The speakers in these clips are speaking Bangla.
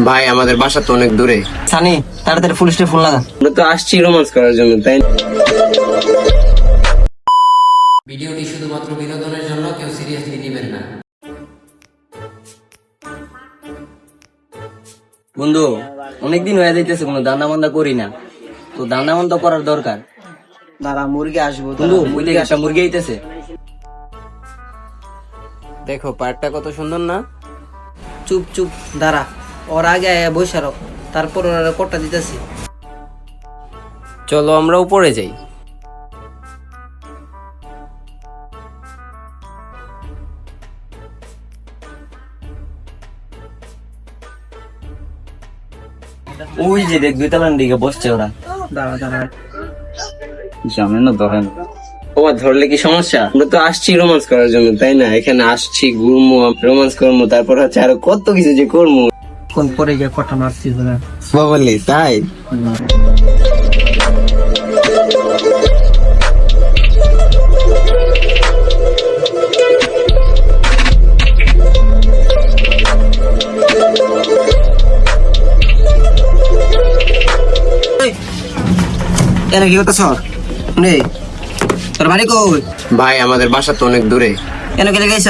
ভাই আমাদের বাসা তো অনেক দূরে। সানি তাড়াতাড়ি পুলিশে ফোন লাগা। আমরা তো আসছি রোমান্স করার জন্য, তাই না? ভিডিওটি শুধুমাত্র বিনোদনের জন্য, কেউ সিরিয়াসলি নেবেন না। বন্ধু অনেকদিন হয়ে যাইতেছে কোনো দান্দা মান্দা করি না, তো দান্দা মান্দা করার দরকার। দাঁড়া মুরগি আসবো। বন্ধু ওই দিকে একটা মুরগি আইতেছে। দেখো পার্কটা কত সুন্দর না? চুপ চুপ দাঁড়া, ওর আগে আয়া বসে রাখ, তারপর ওরা কোটা দিতেছি। চলো আমরা উপরে যাই। ওই যে দেখ দুইতলার দিকে বসছে ওরা। দাঁড়া দাঁড়া, জানেন না ধরেন। ও ধরলে কি সমস্যা? আমরা তো আসছি রোমান্স করার জন্য, তাই না? এখানে আসছি ঘুরবো, রোমান্স করবো, তারপর হচ্ছে আরো কত কিছু যে করবো। কোন পরে গিয়ে কোটা মারছি তোরা। বলি তাই? এরা কি করতেছ? নেই তোর বাড়ি কই? ভাই আমাদের বাসা তো অনেক দূরে। কেন গেলে গেছ?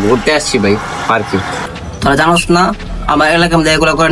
ঘুরতে আসছি ভাই পার্কে। তোরা জানোস না আমার এলাকায় এগুলো করে